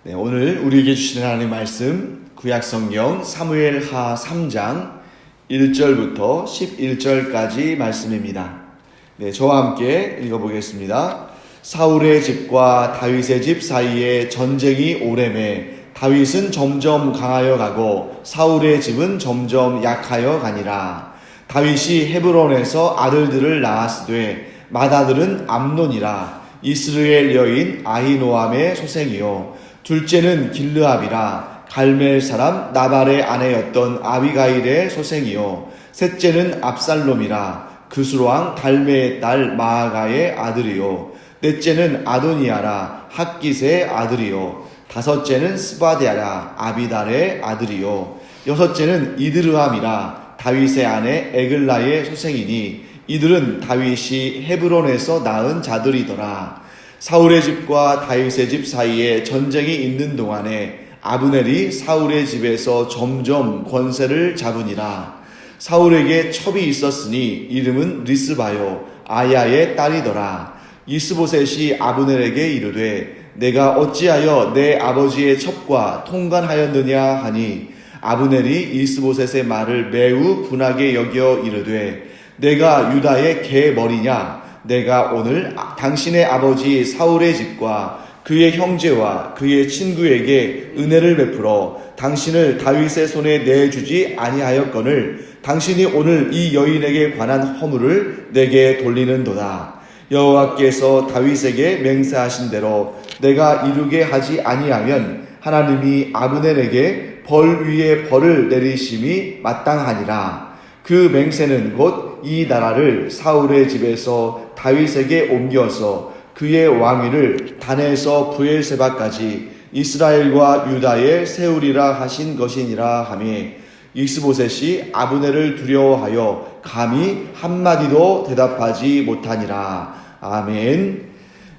네, 오늘 우리에게 주시는 하나님의 말씀 구약성경 사무엘하 3장 1절부터 11절까지 말씀입니다. 네, 저와 함께 읽어보겠습니다. 사울의 집과 다윗의 집 사이에 전쟁이 오래매 다윗은 점점 강하여 가고 사울의 집은 점점 약하여 가니라. 다윗이 헤브론에서 아들들을 낳았으되 맏아들은 암논이라. 이스라엘 여인 아히노암의 소생이요 둘째는 길르압이라. 갈멜 사람 나발의 아내였던 아비가일의 소생이요 셋째는 압살롬이라. 그스로왕 달메의 딸 마아가의 아들이요 넷째는 아도니아라. 핫깃의 아들이요 다섯째는 스바디아라. 아비달의 아들이요 여섯째는 이드르함이라. 다윗의 아내 에글라의 소생이니 이들은 다윗이 헤브론에서 낳은 자들이더라. 사울의 집과 다윗의 집 사이에 전쟁이 있는 동안에 아브넬이 사울의 집에서 점점 권세를 잡으니라. 사울에게 첩이 있었으니 이름은 리스바요 아야의 딸이더라. 이스보셋이 아브넬에게 이르되 내가 어찌하여 내 아버지의 첩과 통관하였느냐 하니 아브넬이 이스보셋의 말을 매우 분하게 여겨 이르되 내가 유다의 개머리냐? 내가 오늘 당신의 아버지 사울의 집과 그의 형제와 그의 친구에게 은혜를 베풀어 당신을 다윗의 손에 내주지 아니하였거늘 당신이 오늘 이 여인에게 관한 허물을 내게 돌리는도다. 여호와께서 다윗에게 맹세하신 대로 내가 이루게 하지 아니하면 하나님이 아브넬에게 벌 위에 벌을 내리심이 마땅하니라. 그 맹세는 곧 이 나라를 사울의 집에서 다윗에게 옮겨서 그의 왕위를 단에서 브엘세바까지 이스라엘과 유다에 세우리라 하신 것이니라 하며 이스보셋이 아브넬을 두려워하여 감히 한마디도 대답하지 못하니라. 아멘.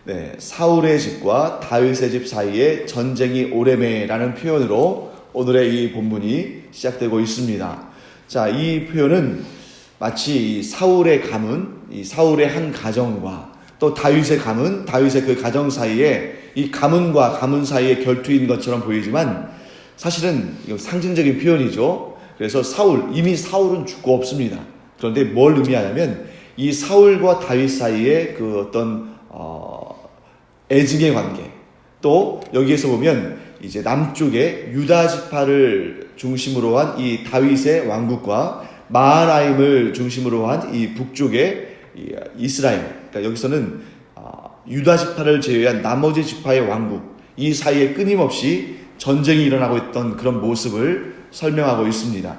네, 사울의 집과 다윗의 집 사이에 전쟁이 오래매라는 표현으로 오늘의 이 본문이 시작되고 있습니다. 자, 이 표현은 마치 이 사울의 가문, 이 사울의 한 가정과 또 다윗의 가문, 다윗의 그 가정 사이에 이 가문과 가문 사이의 결투인 것처럼 보이지만 사실은 이거 상징적인 표현이죠. 그래서 이미 사울은 죽고 없습니다. 그런데 뭘 의미하냐면 이 사울과 다윗 사이의 그 어떤 애증의 관계, 또 여기에서 보면 이제 남쪽에 유다 지파를 중심으로 한 이 다윗의 왕국과 마하나임을 중심으로 한 이 북쪽의 이스라엘, 그러니까 여기서는 유다 지파를 제외한 나머지 지파의 왕국, 이 사이에 끊임없이 전쟁이 일어나고 있던 그런 모습을 설명하고 있습니다.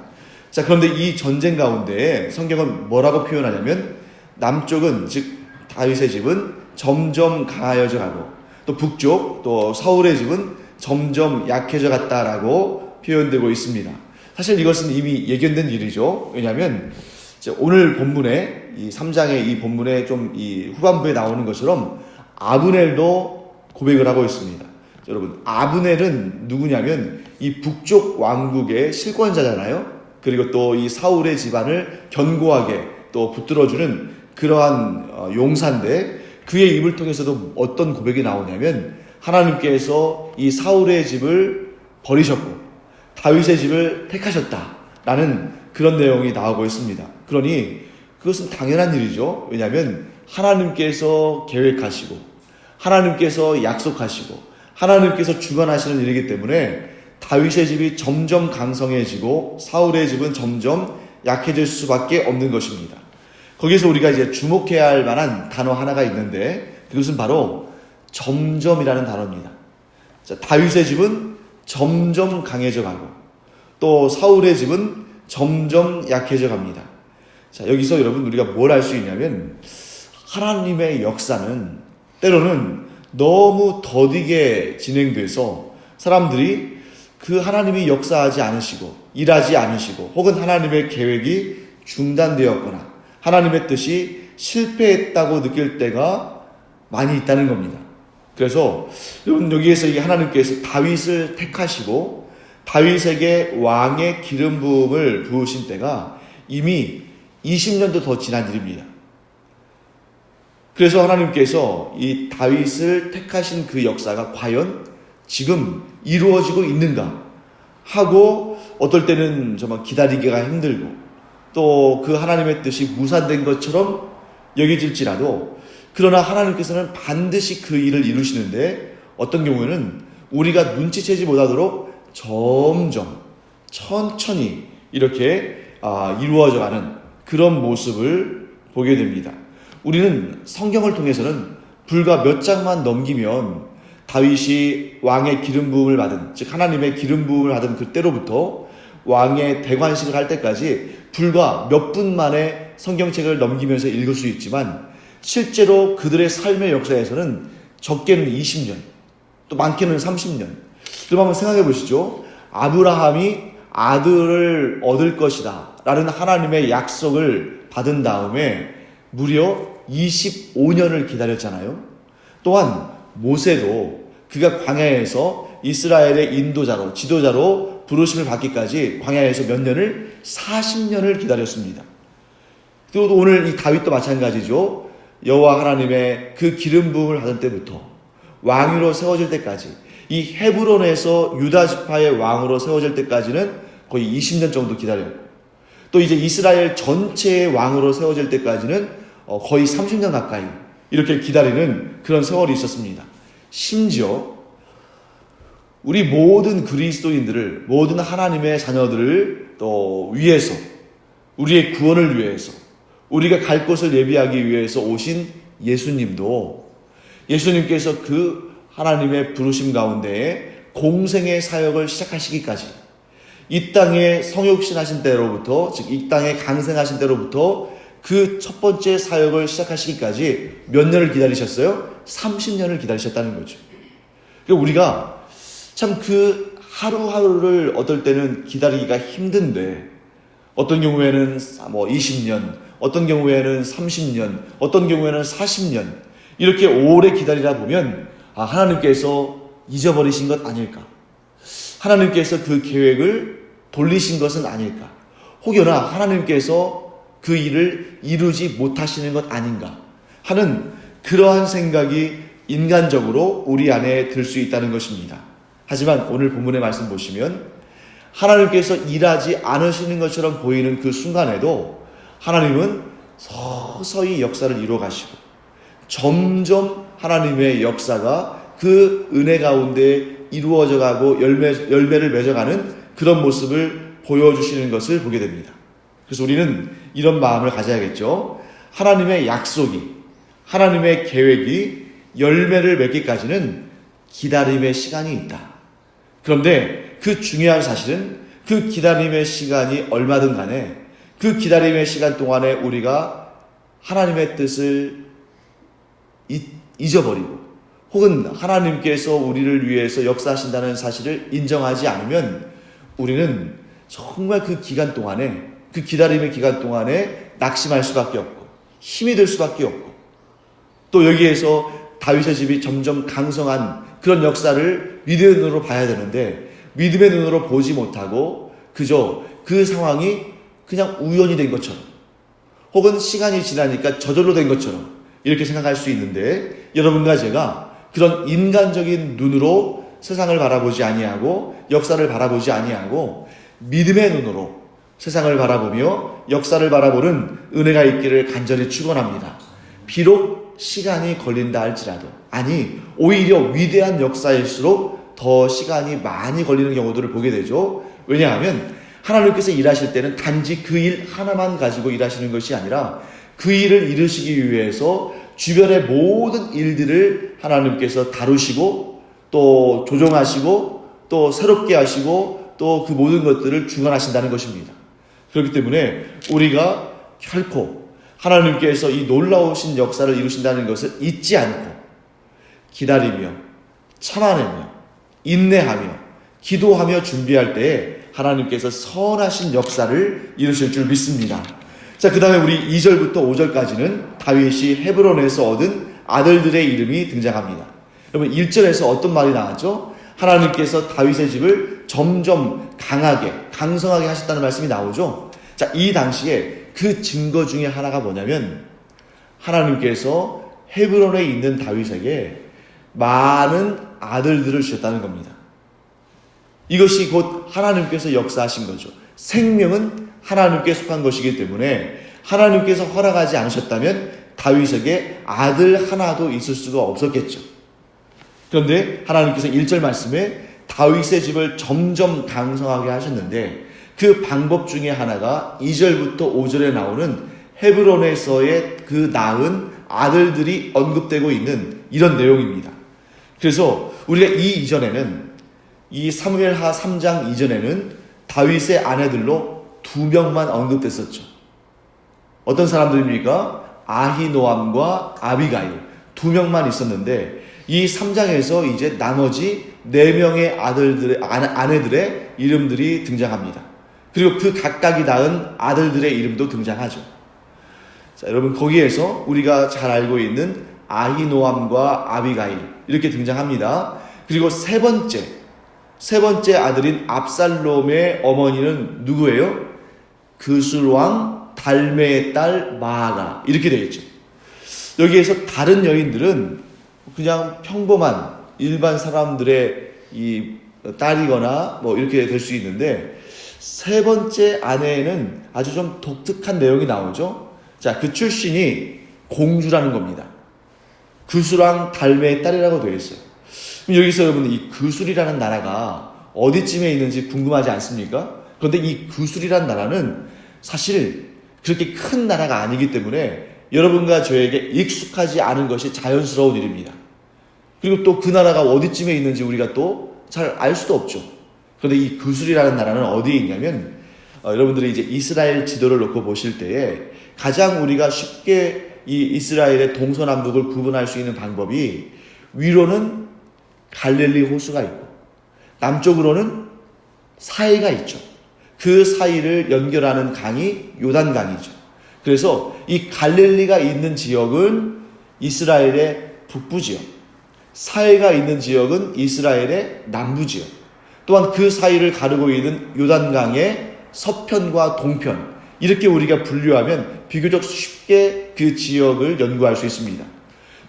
자, 그런데 이 전쟁 가운데 성경은 뭐라고 표현하냐면 남쪽은 즉 다윗의 집은 점점 강하여져 가고 또 북쪽 또 사울의 집은 점점 약해져 갔다라고 표현되고 있습니다. 사실 이것은 이미 예견된 일이죠. 왜냐하면 오늘 본문에 이 3장의 이 본문에 좀 이 후반부에 나오는 것처럼 아브넬도 고백을 하고 있습니다. 여러분, 아브넬은 누구냐면 이 북쪽 왕국의 실권자잖아요. 그리고 또 이 사울의 집안을 견고하게 또 붙들어주는 그러한 용사인데 그의 입을 통해서도 어떤 고백이 나오냐면 하나님께서 이 사울의 집을 버리셨고 다윗의 집을 택하셨다라는 그런 내용이 나오고 있습니다. 그러니 그것은 당연한 일이죠. 왜냐하면 하나님께서 계획하시고 하나님께서 약속하시고 하나님께서 주관하시는 일이기 때문에 다윗의 집이 점점 강성해지고 사울의 집은 점점 약해질 수밖에 없는 것입니다. 거기서 우리가 이제 주목해야 할 만한 단어 하나가 있는데 그것은 바로 점점이라는 단어입니다. 자, 다윗의 집은 점점 강해져 가고 또 사울의 집은 점점 약해져 갑니다. 자, 여기서 여러분 우리가 뭘 알 수 있냐면 하나님의 역사는 때로는 너무 더디게 진행돼서 사람들이 그 하나님이 역사하지 않으시고 일하지 않으시고 혹은 하나님의 계획이 중단되었거나 하나님의 뜻이 실패했다고 느낄 때가 많이 있다는 겁니다. 그래서 여러분 여기에서 이 하나님께서 다윗을 택하시고 다윗에게 왕의 기름 부음을 부으신 때가 이미 20년도 더 지난 일입니다. 그래서 하나님께서 이 다윗을 택하신 그 역사가 과연 지금 이루어지고 있는가 하고 어떨 때는 정말 기다리기가 힘들고 또 그 하나님의 뜻이 무산된 것처럼 여겨질지라도 그러나 하나님께서는 반드시 그 일을 이루시는데 어떤 경우에는 우리가 눈치채지 못하도록 점점 천천히 이렇게 이루어져가는 그런 모습을 보게 됩니다. 우리는 성경을 통해서는 불과 몇 장만 넘기면 다윗이 왕의 기름 부음을 받은, 즉 하나님의 기름 부음을 받은 그때로부터 왕의 대관식을 할 때까지 불과 몇 분 만에 성경책을 넘기면서 읽을 수 있지만 실제로 그들의 삶의 역사에서는 적게는 20년, 또 많게는 30년. 그럼 한번 생각해 보시죠. 아브라함이 아들을 얻을 것이다 라는 하나님의 약속을 받은 다음에 무려 25년을 기다렸잖아요. 또한 모세도 그가 광야에서 이스라엘의 인도자로, 지도자로 부르심을 받기까지 광야에서 몇 년을? 40년을 기다렸습니다. 그리고 오늘 이 다윗도 마찬가지죠. 여호와 하나님의 그 기름 부음을 받은 때부터 왕위로 세워질 때까지, 이 헤브론에서 유다 지파의 왕으로 세워질 때까지는 거의 20년 정도 기다렸고, 또 이제 이스라엘 전체의 왕으로 세워질 때까지는 거의 30년 가까이 이렇게 기다리는 그런 세월이 있었습니다. 심지어 우리 모든 그리스도인들을, 모든 하나님의 자녀들을 또 위해서, 우리의 구원을 위해서, 우리가 갈 곳을 예비하기 위해서 오신 예수님도, 예수님께서 그 하나님의 부르심 가운데에 공생의 사역을 시작하시기까지, 이 땅에 성육신하신 때로부터, 즉 이 땅에 강생하신 때로부터 그 첫 번째 사역을 시작하시기까지 몇 년을 기다리셨어요? 30년을 기다리셨다는 거죠. 그러니까 우리가 참 그 하루하루를 어떨 때는 기다리기가 힘든데, 어떤 경우에는 20년, 어떤 경우에는 30년, 어떤 경우에는 40년, 이렇게 오래 기다리다 보면 하나님께서 잊어버리신 것 아닐까? 하나님께서 그 계획을 돌리신 것은 아닐까? 혹여나 하나님께서 그 일을 이루지 못하시는 것 아닌가 하는 그러한 생각이 인간적으로 우리 안에 들 수 있다는 것입니다. 하지만 오늘 본문의 말씀 보시면 하나님께서 일하지 않으시는 것처럼 보이는 그 순간에도 하나님은 서서히 역사를 이루어 가시고 점점 하나님의 역사가 그 은혜 가운데 이루어져 가고 열매를 맺어가는 그런 모습을 보여주시는 것을 보게 됩니다. 그래서 우리는 이런 마음을 가져야겠죠. 하나님의 약속이, 하나님의 계획이 열매를 맺기까지는 기다림의 시간이 있다. 그런데 그 중요한 사실은 그 기다림의 시간이 얼마든 간에 그 기다림의 시간 동안에 우리가 하나님의 뜻을 잊어버리고 혹은 하나님께서 우리를 위해서 역사하신다는 사실을 인정하지 않으면 우리는 정말 그 기간 동안에, 그 기다림의 기간 동안에 낙심할 수밖에 없고 힘이 들 수밖에 없고, 또 여기에서 다윗의 집이 점점 강성한 그런 역사를 믿음의 눈으로 봐야 되는데 믿음의 눈으로 보지 못하고 그저 그 상황이 그냥 우연이 된 것처럼 혹은 시간이 지나니까 저절로 된 것처럼 이렇게 생각할 수 있는데, 여러분과 제가 그런 인간적인 눈으로 세상을 바라보지 아니하고 역사를 바라보지 아니하고 믿음의 눈으로 세상을 바라보며 역사를 바라보는 은혜가 있기를 간절히 축원합니다. 비록 시간이 걸린다 할지라도, 아니 오히려 위대한 역사일수록 더 시간이 많이 걸리는 경우들을 보게 되죠. 왜냐하면 하나님께서 일하실 때는 단지 그 일 하나만 가지고 일하시는 것이 아니라 그 일을 이루시기 위해서 주변의 모든 일들을 하나님께서 다루시고 또 조정하시고 또 새롭게 하시고 또 그 모든 것들을 중간하신다는 것입니다. 그렇기 때문에 우리가 결코 하나님께서 이 놀라우신 역사를 이루신다는 것을 잊지 않고 기다리며 참아내며 인내하며 기도하며 준비할 때에 하나님께서 선하신 역사를 이루실 줄 믿습니다. 자, 그 다음에 우리 2절부터 5절까지는 다윗이 헤브론에서 얻은 아들들의 이름이 등장합니다. 여러분 1절에서 어떤 말이 나왔죠? 하나님께서 다윗의 집을 점점 강하게 강성하게 하셨다는 말씀이 나오죠. 자, 이 당시에 그 증거 중에 하나가 뭐냐면 하나님께서 헤브론에 있는 다윗에게 많은 아들들을 주셨다는 겁니다. 이것이 곧 하나님께서 역사하신 거죠. 생명은 하나님께 속한 것이기 때문에 하나님께서 허락하지 않으셨다면 다윗에게 아들 하나도 있을 수가 없었겠죠. 그런데 하나님께서 1절 말씀에 다윗의 집을 점점 강성하게 하셨는데 그 방법 중에 하나가 2절부터 5절에 나오는 헤브론에서의 그 낳은 아들들이 언급되고 있는 이런 내용입니다. 그래서 우리가 이 이전에는 이 사무엘하 3장 이전에는 다윗의 아내들로 2명만 언급됐었죠. 어떤 사람들입니까? 아히노암과 아비가일 2명만 있었는데 이 3장에서 이제 나머지 4명의 아내들의 이름들이 등장합니다. 그리고 그 각각이 낳은 아들들의 이름도 등장하죠. 자, 여러분 거기에서 우리가 잘 알고 있는 아히노암과 아비가일 이렇게 등장합니다. 그리고 세 번째 아들인 압살롬의 어머니는 누구예요? 그술왕 달메의 딸 마아가 이렇게 되겠죠. 여기에서 다른 여인들은 그냥 평범한 일반 사람들의 이 딸이거나 뭐 이렇게 될 수 있는데 세 번째 아내에는 아주 좀 독특한 내용이 나오죠. 자, 그 출신이 공주라는 겁니다. 그술왕 달메의 딸이라고 되어 있어요. 그럼 여기서 여러분 이 그술이라는 나라가 어디쯤에 있는지 궁금하지 않습니까? 그런데 이 그술이라는 나라는 사실 그렇게 큰 나라가 아니기 때문에 여러분과 저에게 익숙하지 않은 것이 자연스러운 일입니다. 그리고 또 그 나라가 어디쯤에 있는지 우리가 또 잘 알 수도 없죠. 그런데 이 그술이라는 나라는 어디에 있냐면 여러분들이 이제 이스라엘 지도를 놓고 보실 때에 가장 우리가 쉽게 이 이스라엘의 동서남북을 구분할 수 있는 방법이 위로는 갈릴리 호수가 있고 남쪽으로는 사해가 있죠. 그 사이를 연결하는 강이 요단강이죠. 그래서 이 갈릴리가 있는 지역은 이스라엘의 북부 지역, 사해가 있는 지역은 이스라엘의 남부 지역, 또한 그 사이를 가르고 있는 요단강의 서편과 동편, 이렇게 우리가 분류하면 비교적 쉽게 그 지역을 연구할 수 있습니다.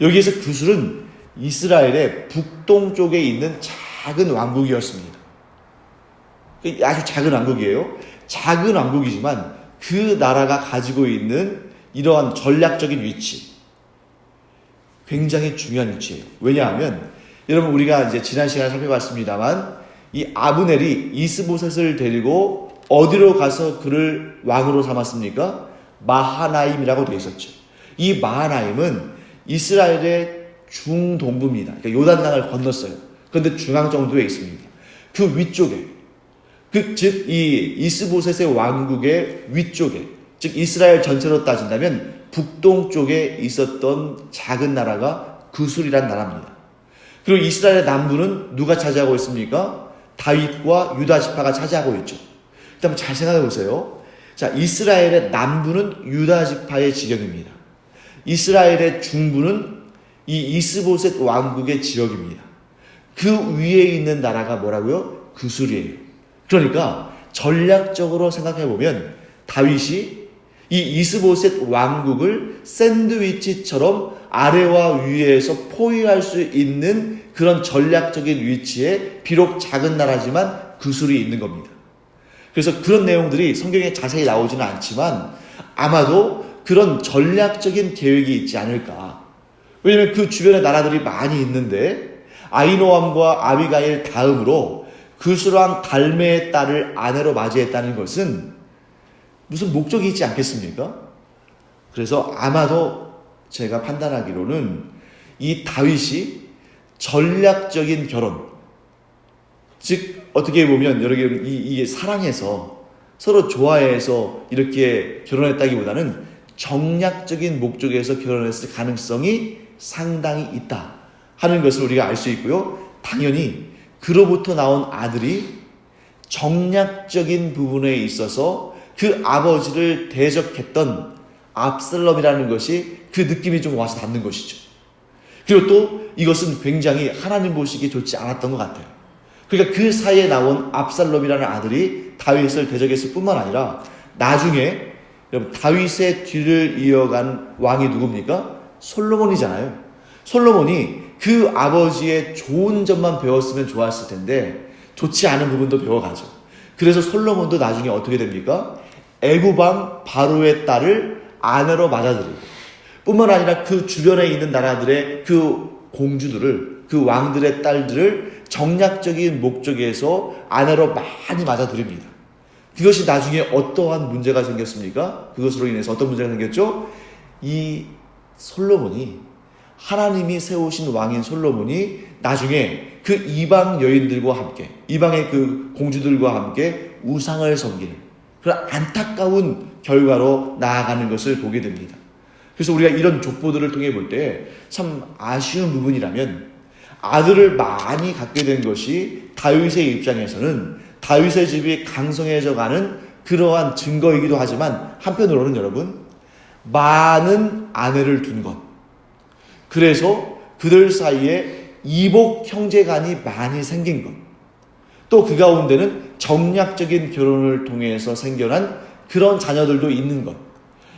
여기에서 그술은 이스라엘의 북동쪽에 있는 작은 왕국이었습니다. 아주 작은 왕국이에요. 작은 왕국이지만 그 나라가 가지고 있는 이러한 전략적인 위치, 굉장히 중요한 위치예요. 왜냐하면 여러분 우리가 이제 지난 시간에 살펴봤습니다만 이 아브넬이 이스보셋을 데리고 어디로 가서 그를 왕으로 삼았습니까? 마하나임이라고 되어 있었죠. 이 마하나임은 이스라엘의 중동부입니다. 그러니까 요단강을 건넜어요. 그런데 중앙 정도에 있습니다. 그 위쪽에, 즉 이 이스보셋의 왕국의 위쪽에, 즉 이스라엘 전체로 따진다면 북동쪽에 있었던 작은 나라가 그술이란 나라입니다. 그리고 이스라엘의 남부는 누가 차지하고 있습니까? 다윗과 유다 지파가 차지하고 있죠. 일단 잘 생각해 보세요. 자, 이스라엘의 남부는 유다 지파의 지역입니다. 이스라엘의 중부는 이 이스보셋 왕국의 지역입니다. 그 위에 있는 나라가 뭐라고요? 그술이에요. 그러니까 전략적으로 생각해 보면 다윗이 이 이스보셋 왕국을 샌드위치처럼 아래와 위에서 포위할 수 있는 그런 전략적인 위치에 비록 작은 나라지만 그술이 있는 겁니다. 그래서 그런 내용들이 성경에 자세히 나오지는 않지만 아마도 그런 전략적인 계획이 있지 않을까. 왜냐하면 그 주변에 나라들이 많이 있는데 아히노암과 아비가일 다음으로 그술왕 달메의 딸을 아내로 맞이했다는 것은 무슨 목적이 있지 않겠습니까? 그래서 아마도 제가 판단하기로는 이 다윗이 전략적인 결혼, 즉 어떻게 보면 여러분 이게 사랑해서 서로 좋아해서 이렇게 결혼했다기보다는 정략적인 목적에서 결혼했을 가능성이 상당히 있다 하는 것을 우리가 알 수 있고요. 당연히 그로부터 나온 아들이 정략적인 부분에 있어서 그 아버지를 대적했던 압살롬이라는 것이 그 느낌이 좀 와서 닿는 것이죠. 그리고 또 이것은 굉장히 하나님 보시기에 좋지 않았던 것 같아요. 그러니까 그 사이에 나온 압살롬이라는 아들이 다윗을 대적했을 뿐만 아니라 나중에 여러분 다윗의 뒤를 이어간 왕이 누굽니까? 솔로몬이잖아요. 솔로몬이 그 아버지의 좋은 점만 배웠으면 좋았을 텐데 좋지 않은 부분도 배워가죠. 그래서 솔로몬도 나중에 어떻게 됩니까? 애굽왕 바로의 딸을 아내로 맞아들이고 뿐만 아니라 그 주변에 있는 나라들의 그 공주들을, 그 왕들의 딸들을 정략적인 목적에서 아내로 많이 맞아들입니다. 그것이 나중에 어떠한 문제가 생겼습니까? 그것으로 인해서 어떤 문제가 생겼죠? 이 솔로몬이, 하나님이 세우신 왕인 솔로몬이 나중에 그 이방 여인들과 함께, 이방의 그 공주들과 함께 우상을 섬기는 그런 안타까운 결과로 나아가는 것을 보게 됩니다. 그래서 우리가 이런 족보들을 통해 볼 때 참 아쉬운 부분이라면, 아들을 많이 갖게 된 것이 다윗의 입장에서는 다윗의 집이 강성해져 가는 그러한 증거이기도 하지만, 한편으로는 여러분, 많은 아내를 둔 것, 그래서 그들 사이에 이복 형제간이 많이 생긴 것, 또 그 가운데는 정략적인 결혼을 통해서 생겨난 그런 자녀들도 있는 것,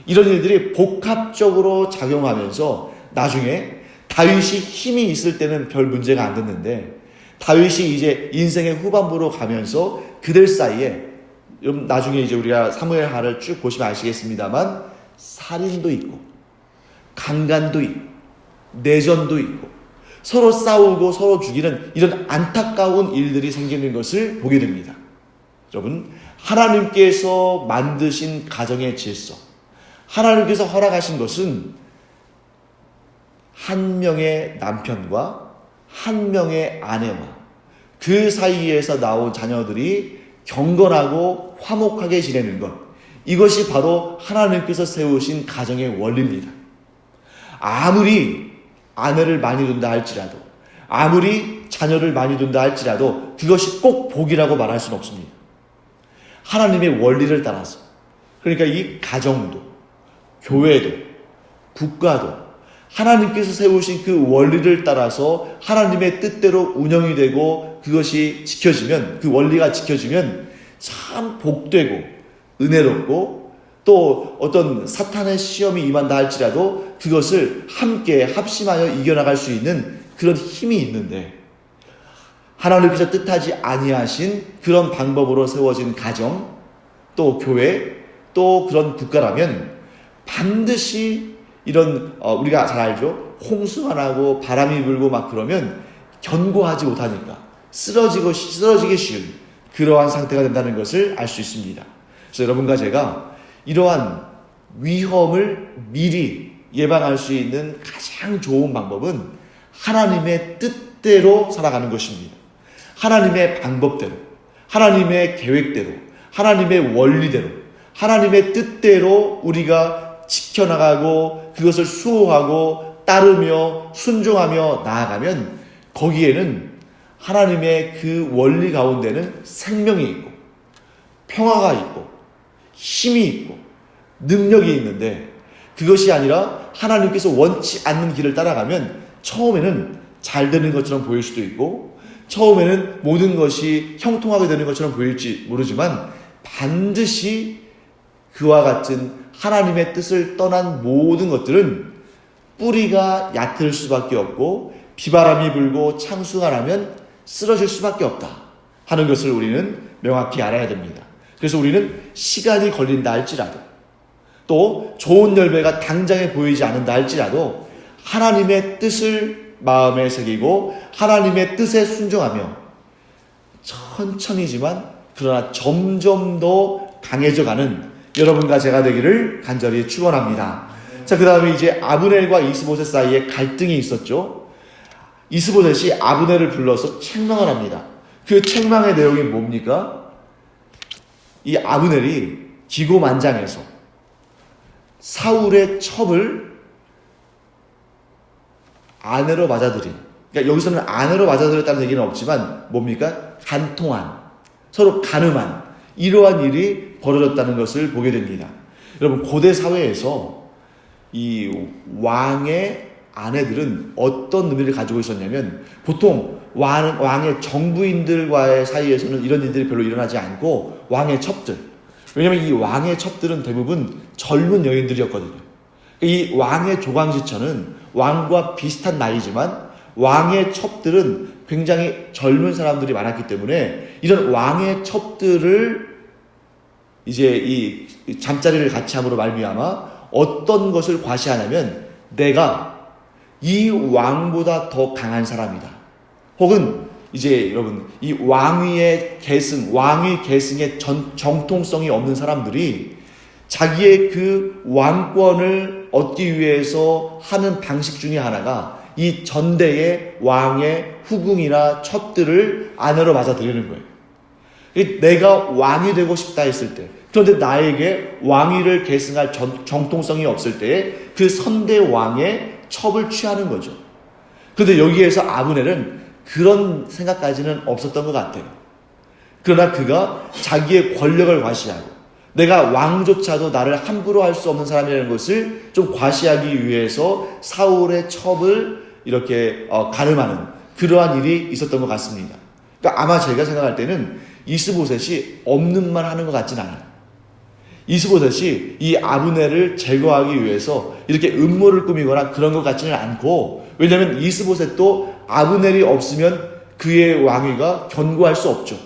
이런 일들이 복합적으로 작용하면서 나중에 다윗이 힘이 있을 때는 별 문제가 안 됐는데, 다윗이 이제 인생의 후반부로 가면서 그들 사이에, 나중에 이제 우리가 사무엘하를 쭉 보시면 아시겠습니다만, 살인도 있고 강간도 있고 내전도 있고 서로 싸우고 서로 죽이는 이런 안타까운 일들이 생기는 것을 보게 됩니다. 여러분, 하나님께서 만드신 가정의 질서, 하나님께서 허락하신 것은 한 명의 남편과 한 명의 아내와 그 사이에서 나온 자녀들이 경건하고 화목하게 지내는 것, 이것이 바로 하나님께서 세우신 가정의 원리입니다. 아무리 아내를 많이 둔다 할지라도, 아무리 자녀를 많이 둔다 할지라도 그것이 꼭 복이라고 말할 수는 없습니다. 하나님의 원리를 따라서, 그러니까 이 가정도, 교회도, 국가도 하나님께서 세우신 그 원리를 따라서 하나님의 뜻대로 운영이 되고 그것이 지켜지면, 그 원리가 지켜지면 참 복되고 은혜롭고, 또 어떤 사탄의 시험이 임한다 할지라도 그것을 함께 합심하여 이겨나갈 수 있는 그런 힘이 있는데, 하나님께서 뜻하지 아니하신 그런 방법으로 세워진 가정, 또 교회, 또 그런 국가라면 반드시 이런 우리가 잘 알죠? 홍수가 나고 바람이 불고 막 그러면 견고하지 못하니까 쓰러지기 쉬운 그러한 상태가 된다는 것을 알 수 있습니다. 그래서 여러분과 제가 이러한 위험을 미리 예방할 수 있는 가장 좋은 방법은 하나님의 뜻대로 살아가는 것입니다. 하나님의 방법대로, 하나님의 계획대로, 하나님의 원리대로, 하나님의 뜻대로 우리가 지켜나가고 그것을 수호하고 따르며 순종하며 나아가면 거기에는 하나님의 그 원리 가운데는 생명이 있고 평화가 있고 힘이 있고 능력이 있는데, 그것이 아니라 하나님께서 원치 않는 길을 따라가면 처음에는 잘 되는 것처럼 보일 수도 있고 처음에는 모든 것이 형통하게 되는 것처럼 보일지 모르지만, 반드시 그와 같은 하나님의 뜻을 떠난 모든 것들은 뿌리가 얕을 수밖에 없고 비바람이 불고 창수가 나면 쓰러질 수밖에 없다 하는 것을 우리는 명확히 알아야 됩니다. 그래서 우리는 시간이 걸린다 할지라도, 또 좋은 열매가 당장에 보이지 않는다 할지라도 하나님의 뜻을 마음에 새기고 하나님의 뜻에 순종하며 천천히지만 그러나 점점 더 강해져가는 여러분과 제가 되기를 간절히 축원합니다. 자, 그 다음에 이제 아브넬과 이스보셋 사이에 갈등이 있었죠. 이스보셋이 아브넬을 불러서 책망을 합니다. 그 책망의 내용이 뭡니까? 이 아브넬이 기고만장해서 사울의 첩을 아내로 맞아들인, 그러니까 여기서는 아내로 맞아들였다는 얘기는 없지만 뭡니까? 간통한, 서로 가늠한 이러한 일이 벌어졌다는 것을 보게 됩니다. 여러분, 고대 사회에서 이 왕의 아내들은 어떤 의미를 가지고 있었냐면, 보통 왕의 정부인들과의 사이에서는 이런 일들이 별로 일어나지 않고 왕의 첩들, 왜냐하면 이 왕의 첩들은 대부분 젊은 여인들이었거든요. 이 왕의 조광지처는 왕과 비슷한 나이지만 왕의 첩들은 굉장히 젊은 사람들이 많았기 때문에 이런 왕의 첩들을 이제 이 잠자리를 같이 함으로 말미암아 어떤 것을 과시하냐면 내가 이 왕보다 더 강한 사람이다. 혹은 이제 여러분 이 왕위의 계승의 정통성이 없는 사람들이 자기의 그 왕권을 얻기 위해서 하는 방식 중에 하나가 이 전대의 왕의 후궁이나 첩들을 아내로 맞아들이는 거예요. 내가 왕이 되고 싶다 했을 때, 그런데 나에게 왕위를 계승할 정통성이 없을 때에 그 선대 왕의 첩을 취하는 거죠. 그런데 여기에서 아브넬은 그런 생각까지는 없었던 것 같아요. 그러나 그가 자기의 권력을 과시하고 내가 왕조차도 나를 함부로 할 수 없는 사람이라는 것을 좀 과시하기 위해서 사울의 첩을 이렇게 가름하는 그러한 일이 있었던 것 같습니다. 그러니까 아마 제가 생각할 때는 이스보셋이 없는 말 하는 것 같진 않아요. 이스보셋이 이 아브넬을 제거하기 위해서 이렇게 음모를 꾸미거나 그런 것 같지는 않고, 왜냐하면 이스보셋도 아브넬이 없으면 그의 왕위가 견고할 수 없죠.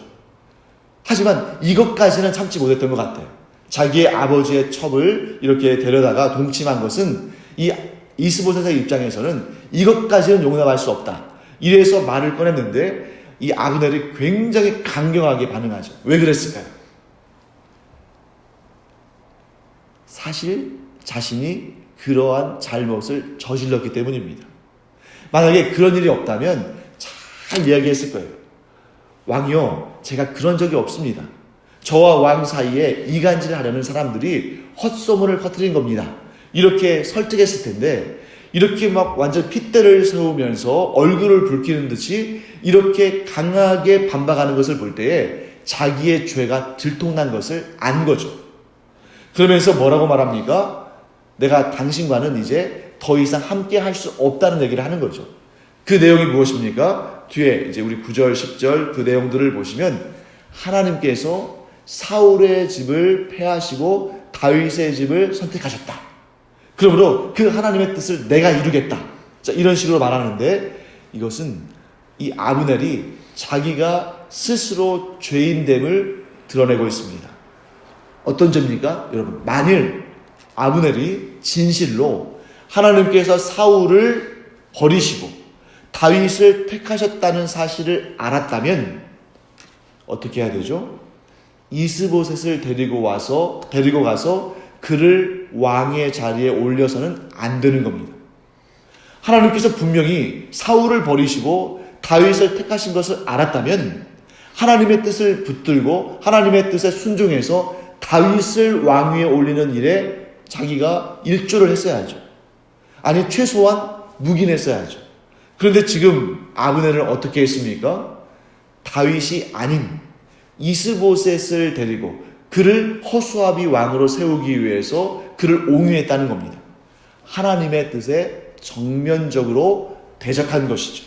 하지만 이것까지는 참지 못했던 것 같아요. 자기의 아버지의 첩을 이렇게 데려다가 동침한 것은 이 이스보셋의 입장에서는 이것까지는 용납할 수 없다. 이래서 말을 꺼냈는데 이 아브넬이 굉장히 강경하게 반응하죠. 왜 그랬을까요? 사실 자신이 그러한 잘못을 저질렀기 때문입니다. 만약에 그런 일이 없다면 잘 이야기했을 거예요. 왕이요, 제가 그런 적이 없습니다. 저와 왕 사이에 이간질을 하려는 사람들이 헛소문을 퍼뜨린 겁니다. 이렇게 설득했을 텐데, 이렇게 막 완전 핏대를 세우면서 얼굴을 붉히는 듯이 이렇게 강하게 반박하는 것을 볼 때에 자기의 죄가 들통난 것을 안 거죠. 그러면서 뭐라고 말합니까? 내가 당신과는 이제 더 이상 함께 할 수 없다는 얘기를 하는 거죠. 그 내용이 무엇입니까? 뒤에 이제 우리 9절, 10절 그 내용들을 보시면 하나님께서 사울의 집을 패하시고 다윗의 집을 선택하셨다. 그러므로 그 하나님의 뜻을 내가 이루겠다. 자, 이런 식으로 말하는데 이것은 이 아브넬이 자기가 스스로 죄인됨을 드러내고 있습니다. 어떤 점입니까? 여러분, 만일 아브넬이 진실로 하나님께서 사울을 버리시고 다윗을 택하셨다는 사실을 알았다면 어떻게 해야 되죠? 이스보셋을 데리고 가서 그를 왕의 자리에 올려서는 안 되는 겁니다. 하나님께서 분명히 사울을 버리시고 다윗을 택하신 것을 알았다면 하나님의 뜻을 붙들고 하나님의 뜻에 순종해서 다윗을 왕위에 올리는 일에 자기가 일조를 했어야죠. 아니 최소한 묵인했어야죠. 그런데 지금 아브넬은 어떻게 했습니까? 다윗이 아닌 이스보셋을 데리고 그를 허수아비 왕으로 세우기 위해서 그를 옹유했다는 겁니다. 하나님의 뜻에 정면적으로 대적한 것이죠.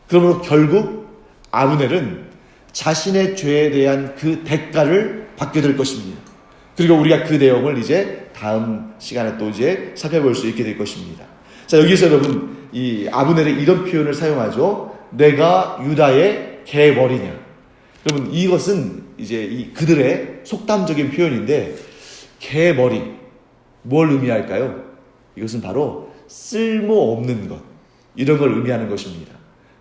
그러므로 결국 아브넬은 자신의 죄에 대한 그 대가를 받게 될 것입니다. 그리고 우리가 그 내용을 이제 다음 시간에 또 이제 살펴볼 수 있게 될 것입니다. 자, 여기서 여러분 이 아브넬이 이런 표현을 사용하죠. 내가 유다의 개머리냐. 여러분 이것은 이제 이 그들의 속담적인 표현인데 개머리 뭘 의미할까요? 이것은 바로 쓸모없는 것, 이런 걸 의미하는 것입니다.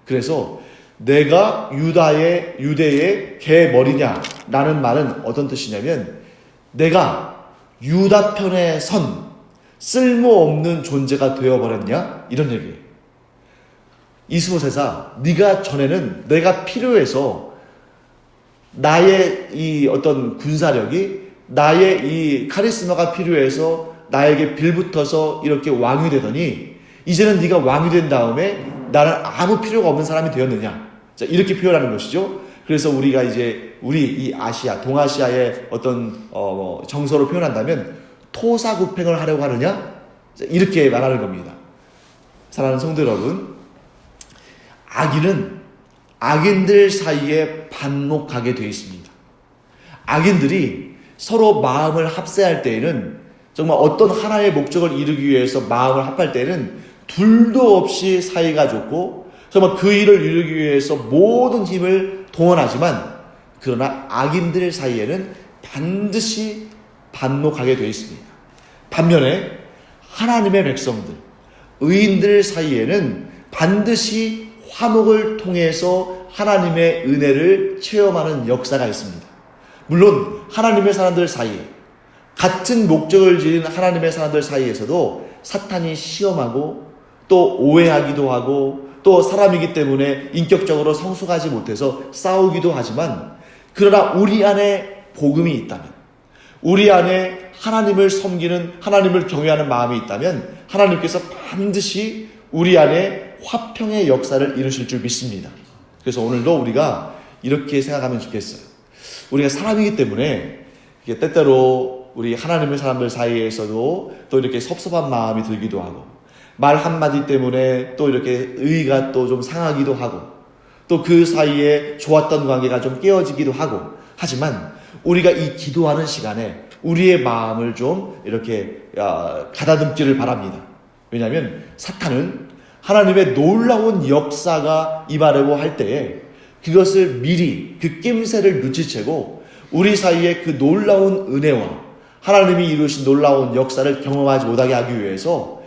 그래서 내가 유대의 개머리냐라는 말은 어떤 뜻이냐면 내가 유다 편에 선 쓸모없는 존재가 되어버렸냐, 이런 얘기예요. 이스보셋아, 네가 전에는 내가 필요해서 나의 이 어떤 군사력이, 나의 이 카리스마가 필요해서 나에게 빌붙어서 이렇게 왕이 되더니 이제는 네가 왕이 된 다음에 나는 아무 필요가 없는 사람이 되었느냐. 자, 이렇게 표현하는 것이죠. 그래서 우리가 이제 우리 이 아시아, 동아시아의 어떤 정서로 표현한다면 토사구팽을 하려고 하느냐? 자, 이렇게 말하는 겁니다. 사랑하는 성도 여러분, 악인들 사이에 반목하게 되어 있습니다. 악인들이 서로 마음을 합세할 때에는 정말 어떤 하나의 목적을 이루기 위해서 마음을 합할 때는 둘도 없이 사이가 좋고 정말 그 일을 이루기 위해서 모든 힘을 동원하지만 그러나 악인들 사이에는 반드시 반목하게 되어 있습니다. 반면에 하나님의 백성들, 의인들 사이에는 반드시 화목을 통해서 하나님의 은혜를 체험하는 역사가 있습니다. 물론 하나님의 사람들 사이에, 같은 목적을 지닌 하나님의 사람들 사이에서도 사탄이 시험하고 또 오해하기도 하고 또 사람이기 때문에 인격적으로 성숙하지 못해서 싸우기도 하지만, 그러나 우리 안에 복음이 있다면, 우리 안에 하나님을 섬기는, 하나님을 경외하는 마음이 있다면 하나님께서 반드시 우리 안에 화평의 역사를 이루실 줄 믿습니다. 그래서 오늘도 우리가 이렇게 생각하면 좋겠어요. 우리가 사람이기 때문에 때때로 우리 하나님의 사람들 사이에서도 또 이렇게 섭섭한 마음이 들기도 하고, 말 한마디 때문에 또 이렇게 의의가 또 좀 상하기도 하고, 또 그 사이에 좋았던 관계가 좀 깨어지기도 하고, 하지만 우리가 이 기도하는 시간에 우리의 마음을 좀 이렇게 가다듬기를 바랍니다. 왜냐하면 사탄은 하나님의 놀라운 역사가 임하려고 할 때에 그것을 미리 그 낌새를 눈치채고 우리 사이에 그 놀라운 은혜와 하나님이 이루신 놀라운 역사를 경험하지 못하게 하기 위해서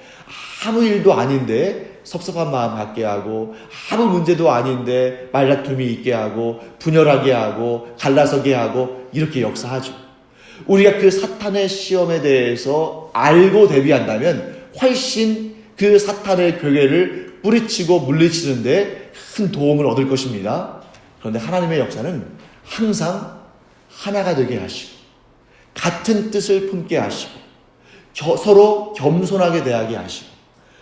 아무 일도 아닌데 섭섭한 마음 갖게 하고, 아무 문제도 아닌데 말다툼이 있게 하고, 분열하게 하고, 갈라서게 하고, 이렇게 역사하죠. 우리가 그 사탄의 시험에 대해서 알고 대비한다면 훨씬 그 사탄의 괴계를 뿌리치고 물리치는데 큰 도움을 얻을 것입니다. 그런데 하나님의 역사는 항상 하나가 되게 하시고, 같은 뜻을 품게 하시고, 서로 겸손하게 대하게 하시고,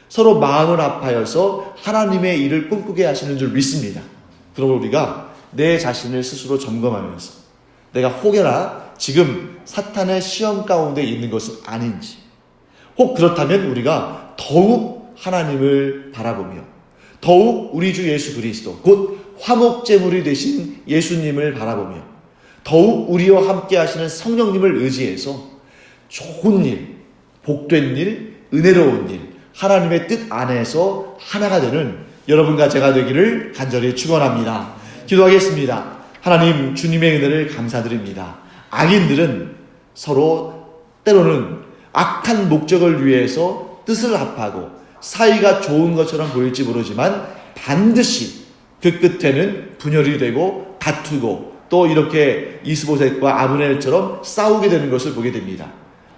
서로 마음을 합하여서 하나님의 일을 꿈꾸게 하시는 줄 믿습니다. 그러므로 우리가 내 자신을 스스로 점검하면서 내가 혹여나 지금 사탄의 시험 가운데 있는 것은 아닌지, 혹 그렇다면 우리가 더욱 하나님을 바라보며 더욱 우리 주 예수 그리스도 곧 화목제물이 되신 예수님을 바라보며 더욱 우리와 함께 하시는 성령님을 의지해서 좋은 일, 복된 일, 은혜로운 일, 하나님의 뜻 안에서 하나가 되는 여러분과 제가 되기를 간절히 축원합니다. 기도하겠습니다. 하나님, 주님의 은혜를 감사드립니다. 악인들은 서로 때로는 악한 목적을 위해서 뜻을 합하고 사이가 좋은 것처럼 보일지 모르지만 반드시 그 끝에는 분열이 되고 다투고 또 이렇게 이스보셋과 아브넬처럼 싸우게 되는 것을 보게 됩니다.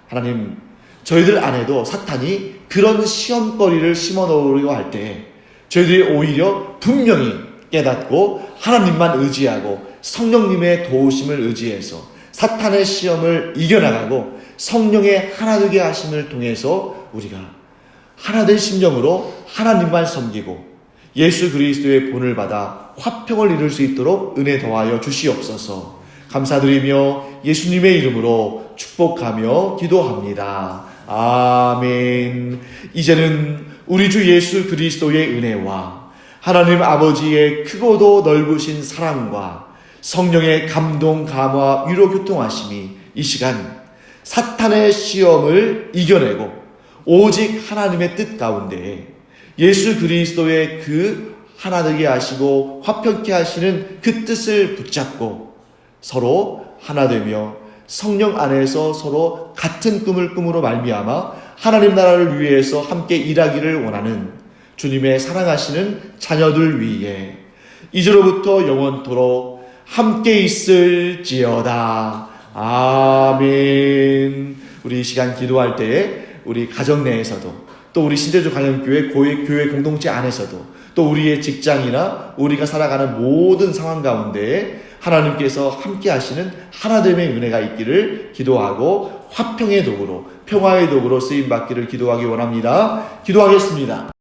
하나님, 저희들 안에도 사탄이 그런 시험거리를 심어 놓으려고 할 때 저희들이 오히려 분명히 깨닫고 하나님만 의지하고 성령님의 도우심을 의지해서 사탄의 시험을 이겨나가고 성령의 하나 되게 하심을 통해서 우리가 하나된 심령으로 하나님만 섬기고 예수 그리스도의 본을 받아 화평을 이룰 수 있도록 은혜 더하여 주시옵소서. 감사드리며 예수님의 이름으로 축복하며 기도합니다. 아멘. 이제는 우리 주 예수 그리스도의 은혜와 하나님 아버지의 크고도 넓으신 사랑과 성령의 감동, 감화, 위로, 교통하심이 이 시간 사탄의 시험을 이겨내고 오직 하나님의 뜻 가운데 예수 그리스도의 그 하나 되게 하시고 화평케 하시는 그 뜻을 붙잡고 서로 하나 되며 성령 안에서 서로 같은 꿈을 꿈으로 말미암아 하나님 나라를 위해서 함께 일하기를 원하는 주님의 사랑하시는 자녀들 위에 이제로부터 영원토록 함께 있을지어다. 아멘. 우리 이 시간 기도할 때에 우리 가정 내에서도 또 우리 신대주 강영교회 교회 공동체 안에서도 또 우리의 직장이나 우리가 살아가는 모든 상황 가운데에 하나님께서 함께 하시는 하나됨의 은혜가 있기를 기도하고 화평의 도구로 평화의 도구로 쓰임받기를 기도하기 원합니다. 기도하겠습니다.